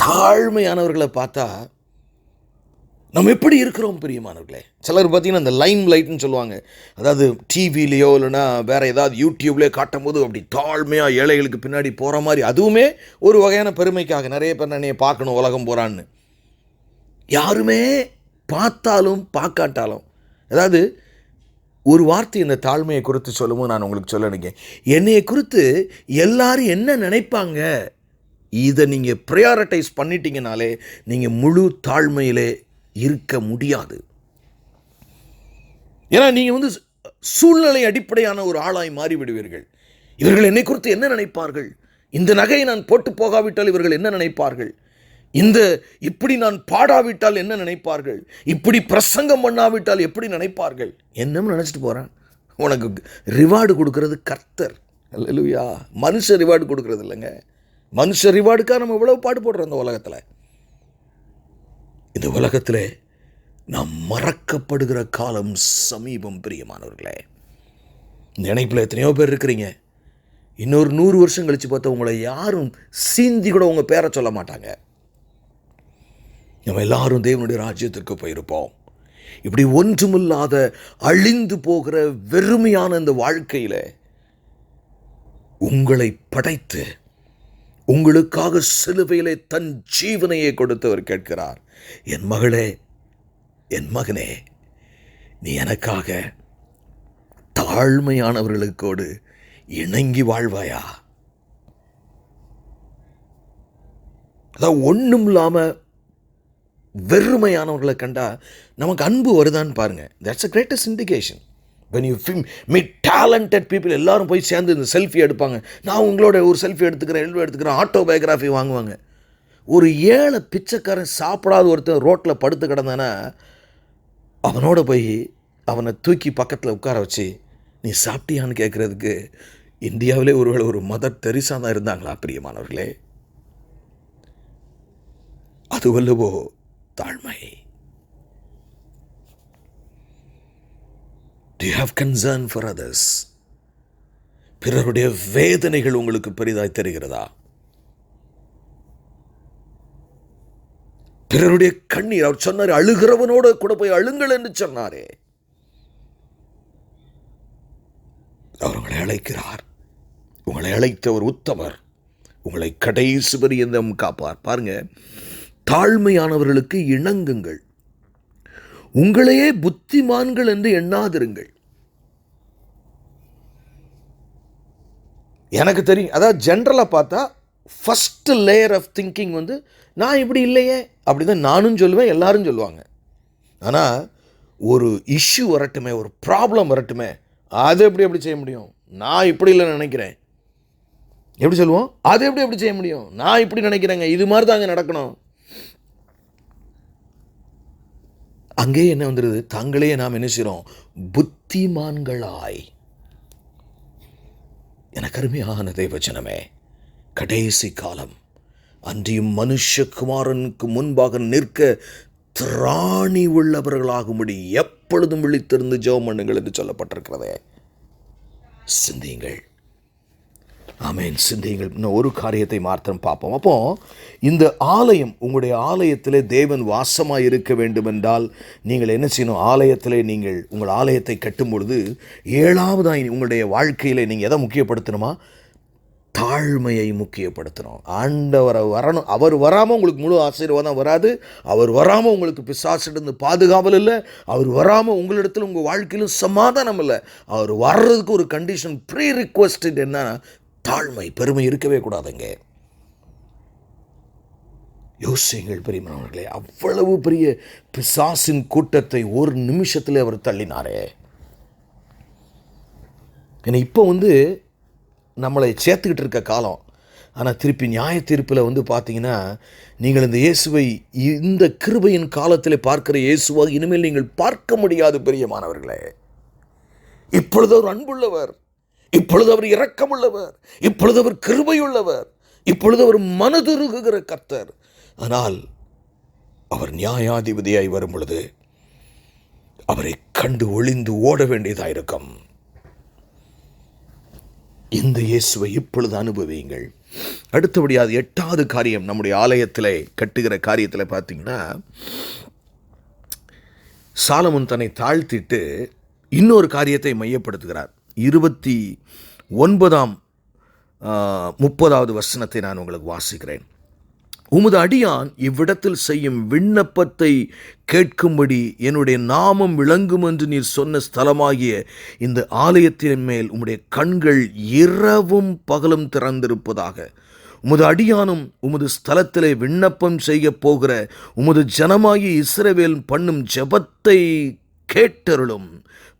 தாழ்மையானவர்களை பார்த்தா நம்ம எப்படி இருக்கிறோம் பிரியமானவர்களே. சிலர் பார்த்தீங்கன்னா இந்த லைம் லைட்னு சொல்லுவாங்க, அதாவது டிவிலேயோ இல்லைன்னா வேறு ஏதாவது யூடியூப்லேயோ காட்டும் போது அப்படி தாழ்மையாக ஏழைகளுக்கு பின்னாடி போகிற மாதிரி, அதுவுமே ஒரு வகையான பெருமைக்காக. நிறைய பேர் நான் பார்க்கணும் உலகம் போகிறான்னு. யாருமே பார்த்தாலும் பார்க்காட்டாலும், அதாவது ஒரு வார்த்தை இந்த தாழ்மையை குறித்து சொல்லும்போது நான் உங்களுக்கு சொல்ல நினைக்கிறேன், என்னையை குறித்து எல்லாரும் என்ன நினைப்பாங்க, இதை நீங்கள் ப்ரையாரிட்டைஸ் பண்ணிட்டீங்கனாலே நீங்கள் முழு தாழ்மையிலே இருக்க முடியாது. ஏன்னா நீங்கள் வந்து சூழ்நிலை அடிப்படையான ஒரு ஆளாய் மாறிவிடுவீர்கள். இவர்கள் என்னை குறித்து என்ன நினைப்பார்கள், இந்த நகையை நான் போட்டு போகாவிட்டால் இவர்கள் என்ன நினைப்பார்கள், இப்படி நான் பாடாவிட்டால் என்ன நினைப்பார்கள், இப்படி பிரசங்கம் பண்ணாவிட்டால் எப்படி நினைப்பார்கள், என்னன்னு நினச்சிட்டு போகிறேன். உனக்கு ரிவார்டு கொடுக்கறது கர்த்தர். அல்லேலூயா. மனுஷ ரிவார்டு கொடுக்கறது இல்லைங்க. மனுஷ ரிவார்டுக்காக நம்ம இவ்வளவு பாடுபடுறோம். இந்த உலகத்தில் நாம் மறக்கப்படுகிற காலம் சமீபம் பிரியமானவர்களே. இந்த இணைப்பில் எத்தனையோ பேர் இருக்கிறீங்க. இன்னொரு 100 வருஷம் கழித்து பார்த்தா உங்களை யாரும் சீந்தி கூட உங்கள் பேரை சொல்ல மாட்டாங்க. நம்ம எல்லாரும் தேவனுடைய ராஜ்யத்திற்கு போயிருப்போம். இப்படி ஒன்றுமில்லாத அழிந்து போகிற வெறுமையான இந்த வாழ்க்கையில் உங்களை படைத்து உங்களுக்காக சிலுவையிலே தன் ஜீவனையை கொடுத்தவர் கேட்கிறார், என் மகளே, என் மகனே, நீ எனக்காக தாழ்மையானவர்களுக்கோடு இணங்கி வாழ்வாயா? அதான் ஒன்றும் இல்லாமல் வெறுமையானவர்களை கண்டா நமக்கு அன்பு வருதான்னு பாருங்க. That's a greatest indication. when you meet talented people, எல்லாரும் போய் சேர்ந்து இந்த செல்ஃபி எடுப்பாங்க. நான் உங்களோட ஒரு செல்ஃபி எடுத்துக்கிறேன், ஆட்டோபயோகிராஃபி வாங்குவாங்க. ஒரு ஏழை பிச்சைக்காரன் சாப்பிடாத ஒருத்தர் ரோட்டில் படுத்து கிடந்தானா அவனோட போய் அவனை தூக்கி பக்கத்தில் உட்கார வச்சு நீ சாப்பிட்டியான்னு கேட்குறதுக்கு இந்தியாவிலே ஒருவேளை ஒரு மதர் தெரீசா தான் இருந்தாங்களா பிரியமானவர்களே? அது வல்லவோ தாழ்மை. Do you have concern for others? பிறருடைய வேதனைகள் உங்களுக்கு பெரிதாய் தெரிகிறதா? பிறருடைய கண்ணீர், அவர் சொன்னார் அழுகிறவனோடு கூட போய் அழுங்கள் என்று சொன்னாரே. அவர் உங்களை அழைக்கிறார். உங்களை அழைத்த ஒரு உத்தமர் உங்களை கடைசி பரியந்தம் காப்பார். பாருங்க, தாழ்மையானவர்களுக்கு இணங்குங்கள், உங்களையே புத்திமான்கள் என்று எண்ணாதிருங்கள். எனக்கு தெரியும், அதாவது ஜென்ரலாக பார்த்தா ஃபஸ்ட்டு லேயர் ஆஃப் திங்கிங் வந்து நான் இப்படி இல்லையே அப்படி தான் நானும் சொல்லுவேன், எல்லாரும் சொல்லுவாங்க. ஆனால் ஒரு இஷ்யூ வரட்டுமே, ஒரு ப்ராப்ளம் வரட்டுமே, அது எப்படி செய்ய முடியும்? நான் இப்படி இல்லைன்னு நினைக்கிறேன், எப்படி சொல்லுவோம்? அது எப்படி செய்ய முடியும்? நான் இப்படி நினைக்கிறேங்க, இது மாதிரி தாங்க நடக்கணும். அங்கேயே என்ன வந்துடுது? தாங்களே நாம் என்ன செய்கிறோம்? புத்திமான்களாய். எனக்கு அருமையான தேவஜனமே, கடைசி காலம் அன்றியும் மனுஷகுமாரனுக்கு முன்பாக நிற்க திராணி உள்ளவர்களாகும்படி எப்பொழுதும் விழித்திருந்து ஜெபம் பண்ணுங்கள் என்று சொல்லப்பட்டிருக்கிறதே. சிந்தியுங்கள். ஆமேன், சிந்தியுங்கள். இன்னும் ஒரு காரியத்தை மாத்திரம் பார்ப்போம். அப்போ இந்த ஆலயம், உங்களுடைய ஆலயத்திலே தேவன் வாசமாக இருக்க வேண்டும் என்றால் நீங்கள் என்ன செய்யணும்? ஆலயத்திலே நீங்கள் உங்கள் ஆலயத்தை கட்டும் பொழுது 7வதாக உங்களுடைய வாழ்க்கையில் நீங்கள் எதை முக்கியப்படுத்தணுமா? தாழ்மையை முக்கியப்படுத்தணும். ஆண்டவரை வரணும். அவர் வராமல் உங்களுக்கு முழு ஆசீர்வாதம் வராது. அவர் வராமல் உங்களுக்கு பிசாசிலிருந்து பாதுகாவல் இல்லை. அவர் வராமல் உங்களிடத்தில் உங்கள் வாழ்க்கையிலும் சமாதானம் இல்லை. அவர் வர்றதுக்கு ஒரு கண்டிஷன், ப்ரீ ரிக்வெஸ்டட், என்ன? தாழ்மை. பெருமை இருக்கவே கூடாதுங்க. யோசியுங்கள் பிரியமானவர்களே, அவ்வளவு பெரிய பிசாசின் கூட்டத்தை ஒரு நிமிஷத்தில் அவர் தள்ளினாரே. ஏன்னா இப்போ நம்மளை சேர்த்துக்கிட்டு இருக்க காலம், ஆனால் திருப்பி நியாய தீர்ப்பில் பார்த்தீங்கன்னா, நீங்கள் இந்த இயேசுவை இந்த கிருபையின் காலத்தில் பார்க்கிற இயேசுவாக இனிமேல் நீங்கள் பார்க்க முடியாது பிரியமானவர்களே. இப்பொழுது அவர் அன்புள்ளவர், இப்பொழுது அவர் இரக்கமுள்ளவர், இப்பொழுது அவர் கிருபையுள்ளவர், இப்பொழுது அவர் மனதுருகுகிற கர்த்தர். ஆனால் அவர் நியாயாதிபதியாய் வரும் பொழுது அவரை கண்டு ஒளிந்து ஓட வேண்டியதாயிருக்கும். இந்த இயேசுவை இப்பொழுது அனுபவியுங்கள். அடுத்தபடியாக 8வது காரியம், நம்முடைய ஆலயத்தில் கட்டுகிற காரியத்தில் பார்த்தீங்கன்னா, சாலமோன் தன்னை தாழ்த்திட்டு இன்னொரு காரியத்தை மையப்படுத்துகிறார். 29 30வது வசனத்தை நான் உங்களுக்கு வாசிக்கிறேன். உமது அடியான் இவ்விடத்தில் செய்யும் விண்ணப்பத்தை கேட்கும்படி என்னுடைய நாமம் விளங்கும் என்று நீர் சொன்ன ஸ்தலமாகிய இந்த ஆலயத்தின் மேல் உம்முடைய கண்கள் இரவும் பகலும் திறந்திருப்பதாக. உமது அடியானும் உமது ஸ்தலத்திலே விண்ணப்பம் செய்ய போகிற உமது ஜனமாகிய இஸ்ரவேல் பண்ணும் ஜெபத்தை கேட்டருளும்.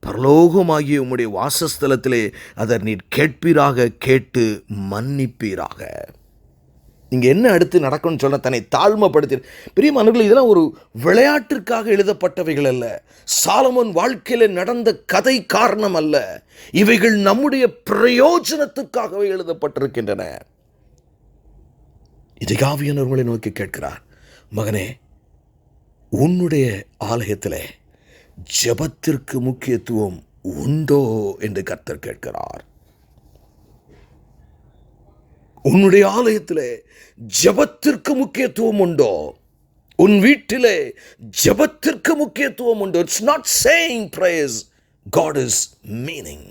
பரலோகமாகிய உம்முடைய வாசஸ்தலத்திலே அதை நீர் கேட்பீராக, கேட்டு மன்னிப்பீராக. நீங்கள் என்ன அடுத்து நடக்கும்னு சொன்ன தன்னை தாழ்மைப்படுத்தி. பிரியமானவர்களே, இதெல்லாம் ஒரு விளையாட்டிற்காக எழுதப்பட்டவைகள் அல்ல. சாலமோன் வாழ்க்கையில் நடந்த கதை காரணம் அல்ல. இவைகள் நம்முடைய பிரயோஜனத்துக்காகவே எழுதப்பட்டிருக்கின்றன. இதை ஆவியானவர்களை நோக்கி கேட்கிறார், மகனே, உன்னுடைய ஆலயத்தில் ஜெபத்திற்கு முக்கியத்துவம் உண்டோ என்று கர்த்தர் கேட்கிறார். உன்னுடைய ஆலயத்திலே ஜெபத்திற்கு முக்கியத்துவம் உண்டோ? உன் வீட்டிலே ஜெபத்திற்கு முக்கியத்துவம் உண்டோ? It's not saying prayers, God is meaning.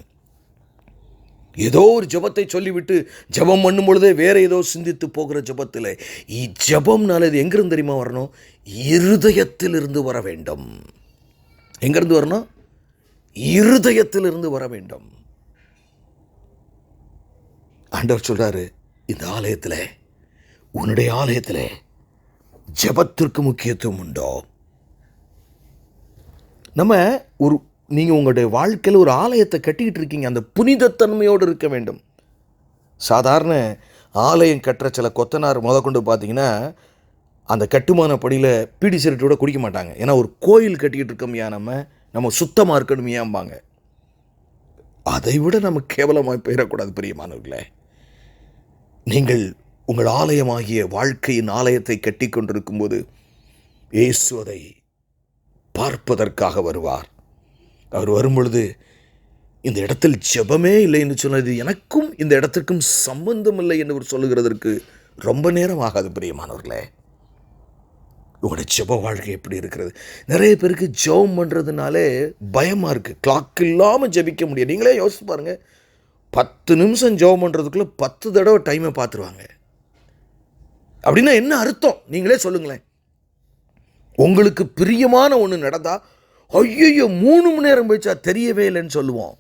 ஏதோ ஒரு ஜெபத்தை சொல்லிவிட்டு ஜெபம் பண்ணும் பொழுதே வேற ஏதோ சிந்தித்து போகிற ஜெபத்தில், ஜெபம்னால இது எங்கிருந்து தெரியுமா வரணும்? இருதயத்திலிருந்து வர வேண்டும். எங்கிருந்து வரணும்? இருதயத்திலிருந்து வர வேண்டும். ஆண்டவர் சொல்றாரு, இந்த ஆலயத்தில், உன்னுடைய ஆலயத்தில் ஜெபத்திற்கு முக்கியத்துவம் உண்டோ? நீங்கள் உங்களுடைய வாழ்க்கையில் ஒரு ஆலயத்தை கட்டிக்கிட்டு இருக்கீங்க, அந்த புனிதத்தன்மையோடு இருக்க வேண்டும். சாதாரண ஆலயம் கட்டுற சில கொத்தனார் கொண்டு பார்த்தீங்கன்னா, அந்த கட்டுமான பணியில் பீடி சிகரெட்டோட குடிக்க மாட்டாங்க. ஏன்னா ஒரு கோயில் கட்டிக்கிட்டு இருக்கோம்யா, நம்ம சுத்தமாக இருக்கணுமையாம்பாங்க. அதை விட நம்ம கேவலமாக போயிடக்கூடாது பிரியமானவர்களே. நீங்கள் உங்கள் ஆலயமாகிய வாழ்க்கையின் ஆலயத்தை கட்டி கொண்டிருக்கும் போது இயேசு அதை பார்ப்பதற்காக வருவார். அவர் வரும்பொழுது இந்த இடத்தில் ஜெபமே இல்லை என்று சொன்னது, எனக்கும் இந்த இடத்திற்கும் சம்பந்தம் இல்லை என்று அவர் சொல்லுகிறதற்கு ரொம்ப நேரம் ஆகாது பிரியமானவர்களே. உங்களுடைய ஜெப வாழ்க்கை எப்படி இருக்கிறது? நிறைய பேருக்கு ஜெபம் பண்ணுறதுனாலே பயமாக இருக்குது. கிளாக் இல்லாமல் ஜெபிக்க முடியாது. நீங்களே யோசிச்சு பாருங்கள், 10 நிமிஷம் ஜெபம் பண்ணுறதுக்குள்ளே 10 தடவை டைமை பார்த்துருவாங்க. அப்படின்னா என்ன அர்த்தம்? நீங்களே சொல்லுங்களேன். உங்களுக்கு பிரியமான ஒன்று நடந்தால், ஐயோ 3 மணி நேரம் போயிடுச்சா தெரியவே இல்லைன்னு சொல்லுவோம்.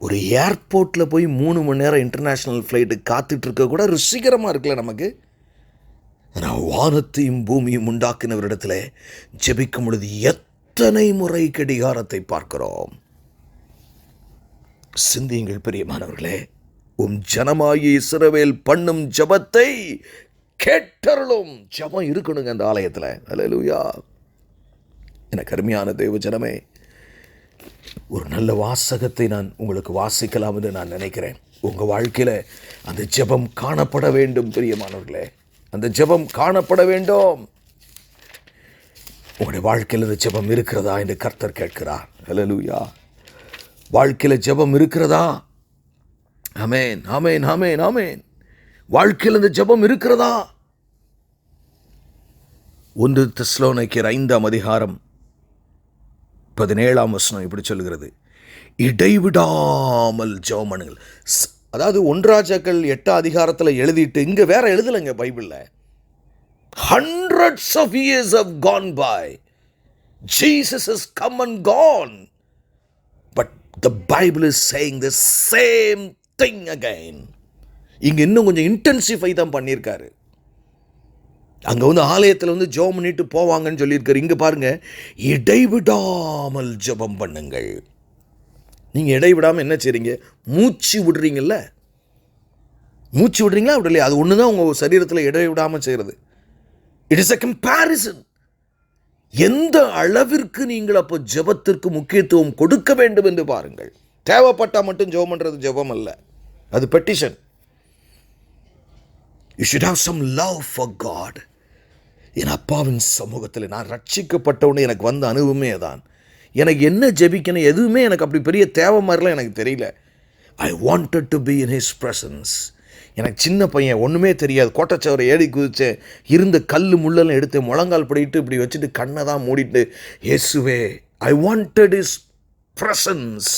ஒரு ஏர்போர்ட்டில் போய் 3 மணி நேரம் இன்டர்நேஷ்னல் ஃப்ளைட்டு காத்துட்டு இருக்க கூட ருசிகரமாக இருக்குல்ல நமக்கு. ஆனால் வானத்தையும் பூமியும் உண்டாக்கினவரிடத்தில் ஜெபிக்கும் பொழுது எத்தனை முறை கடிகாரத்தை பார்க்கிறோம். சிந்தியுங்கள் பிரியமானவர்களே. உம் ஜனமாகிய இஸ்ரவேல் பண்ணும் ஜெபத்தை கேட்டருளும். ஜெபம் இருக்கணுங்க அந்த ஆலயத்தில். அல்லேலூயா. எனக்கு அருமையான தேவ ஜனமே, ஒரு நல்ல வாசகத்தை நான் உங்களுக்கு வாசிக்கலாம் என்று நான் நினைக்கிறேன். உங்கள் வாழ்க்கையில் அந்த ஜெபம் காணப்பட வேண்டும் பிரியமானவர்களே. அந்த ஜெபம் காணப்பட வேண்டும். உங்களுடைய வாழ்க்கையில் அந்த ஜெபம் இருக்கிறதா என்று கர்த்தர் கேட்கிறார். அல்லேலூயா. வாழ்க்கையில் ஜெபம் இருக்கிறதா? ஆமென், ஆமென், ஆமென், ஆமென். வாழ்க்கையில் அந்த ஜெபம் இருக்கிறதா? 1 தெசலோனிக்கேயர் 5ஆம் அதிகாரம் 17ஆம் வசனம் இப்படி சொல்கிறது, இடைவிடாமல் ஜெபம் பண்ணுங்கள். அதாவது 1 ராஜாக்கள் 8ஆம் அதிகாரத்தில் எழுதிட்டு இங்கே வேற எழுதலைங்க பைபிளில். Hundreds of years have gone by. Jesus has come and gone. But the Bible is saying the same thing again. இங்கே இன்னும் கொஞ்சம் இன்டென்சிஃபை தான் பண்ணியிருக்காரு. அங்கே ஆலயத்தில் ஜெபம் பண்ணிட்டு போவாங்கன்னு சொல்லியிருக்காரு. இங்கே பாருங்க, இடைவிடாமல் ஜெபம் பண்ணுங்கள். நீங்கள் இடைவிடாமல் என்ன செய்றீங்க? மூச்சு விடுறீங்கல்ல. மூச்சு விடுறீங்களா விடலையா, அது ஒன்று தான் உங்கள் சரீரத்தில் இடைவிடாமல் செய்கிறது. It is a comparison. எந்த அளவிற்கு நீங்கள் அப்போ ஜெபத்திற்கு முக்கியத்துவம் கொடுக்க வேண்டும் என்று பாருங்கள். தேவைப்பட்டால் மட்டும் ஜெபம் பண்ணுறது ஜெபம் அல்ல, அது petition. You should have some love for God. என் அப்பாவின் சமூகத்தில் நான் ரட்சிக்கப்பட்டவுடனே எனக்கு வந்த அனுபவமே தான். எனக்கு என்ன ஜெபிக்கணும் எதுவுமே எனக்கு அப்படி பெரிய தேவை மாதிரிலாம் எனக்கு தெரியல. I wanted to be in his presence. எனக்கு சின்ன பையன் ஒன்றுமே தெரியாது, கோட்டச்சவரை ஏறி குதித்தேன், இருந்த கல் முள்ளெல்லாம் எடுத்து முழங்கால் படிட்டு இப்படி வச்சுட்டு கண்ணை தான் மூடிட்டு, இயேசுவே I wanted his presence.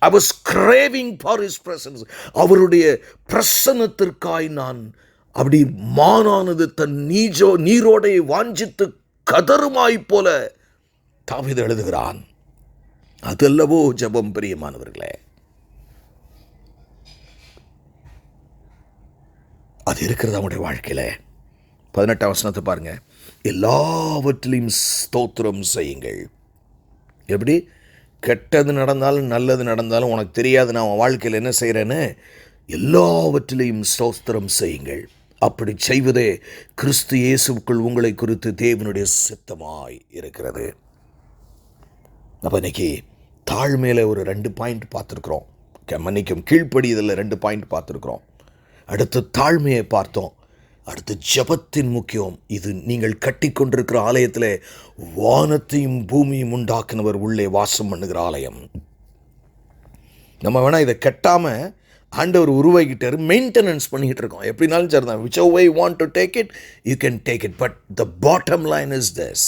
I was craving for his presence. அவருடைய பிரசன்னத்திற்காய் நான் அப்படி மானானது தன் நீரோடை வாஞ்சித்து கதறுமாய் போல தாவீது எழுதுகிறான். அதல்லவோ ஜெபம் பிரியமானவர்களே. அது இருக்கிறது அவனுடைய வாழ்க்கையில். 18ஆம் வசனத்தை பாருங்க. எல்லாவற்றிலையும் ஸ்தோத்திரம் செய்யுங்கள். எப்படி? கெட்டது நடந்தாலும் நல்லது நடந்தாலும் உனக்கு தெரியாது நான் அவன் வாழ்க்கையில் என்ன செய்கிறேன்னு. எல்லாவற்றிலையும் ஸ்தோத்திரம் செய்யுங்கள். அப்படி செய்வதே கிறிஸ்து இயேசுவுக்குள் உங்களை குறித்து தேவனுடைய சித்தமாய் இருக்கிறது. அப்போ இன்னைக்கு தாழ்மையில் ஒரு 2 பாயிண்ட் பார்த்துருக்குறோம். மன்னிக்கும், கீழ்ப்படியதில் 2 பாயிண்ட் பார்த்துருக்குறோம். அடுத்து தாழ்மையை பார்த்தோம். அடுத்து ஜெபத்தின் முக்கியம். இது நீங்கள் கட்டி கொண்டிருக்கிற ஆலயத்தில் வானத்தையும் பூமியும் உண்டாக்குனவர் உள்ளே வாசம் பண்ணுகிற ஆலயம். நம்ம வேணால் இதை கட்டாமல் ஆண்டவர் உருவாக்கிட்டார், மெயின்டெனன்ஸ் பண்ணிக்கிட்டு இருக்கோம். எப்படினாலும் சரி தான். whichever way you want to take it, you can take it. But the bottom line is this.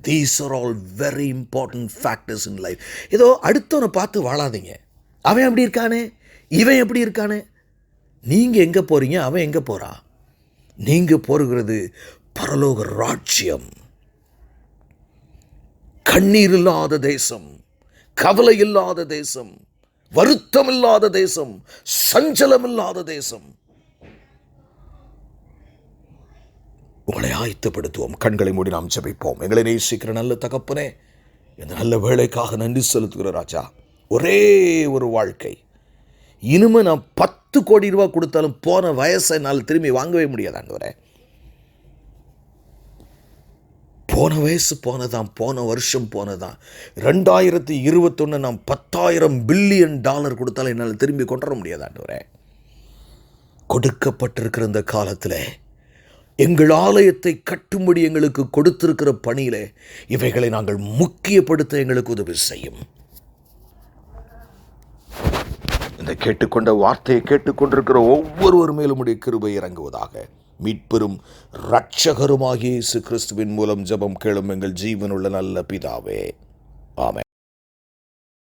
These are all very important factors in life. ஏதோ அடுத்தவனை பார்த்து வாழாதீங்க. அவன் எப்படி இருக்கானே, இவன் எப்படி இருக்கானே. நீங்கள் எங்கே போகிறீங்க, அவன் எங்கே போகிறா. நீங்கள் போகிறது பரலோக ராஜ்யம். கண்ணீர் இல்லாத தேசம், கவலை இல்லாத தேசம், வருத்தம் இல்லாத தேசம், சஞ்சலம் இல்லாத தேசம். உங்களை ஆயத்தப்படுத்துவோம். கண்களை மூடி நாம் ஜெபிப்போம். எங்களை நேசிக்கிற நல்ல தகப்பனே, இந்த நல்ல வேலைக்காக நன்றி செலுத்துகிற ராஜா. ஒரே ஒரு வாழ்க்கை. இனிமே நான் 10 கோடி ரூபா கொடுத்தாலும் போன வயசை என்னால் திரும்பி வாங்கவே முடியாது ஆண்டவரே. போன வயசு போனதான், போன வருஷம் போனதான். 2021 நாம் $10,000 பில்லியன் கொடுத்தாலும் என்னால் திரும்பி கொண்டு வர முடியாது ஆண்டவரே. கொடுக்கப்பட்டிருக்கிற இந்த காலத்தில் எங்கள் ஆலயத்தை கட்டும்படி எங்களுக்கு கொடுத்திருக்கிற பணியிலே இவைகளை நாங்கள் முக்கியப்படுத்த எங்களுக்கு உதவி செய்யும். இந்த கேட்டுக்கொண்ட வார்த்தையை கேட்டுக்கொண்டிருக்கிற ஒவ்வொருவர் மேலும் உடைய கிருபை இறங்குவதாக. மீட்பெரும் இரட்சகருமாகிய இயேசு கிறிஸ்துவின் மூலம் ஜெபம் கேளும் எங்கள் ஜீவனுள்ள நல்ல பிதாவே. ஆமென்.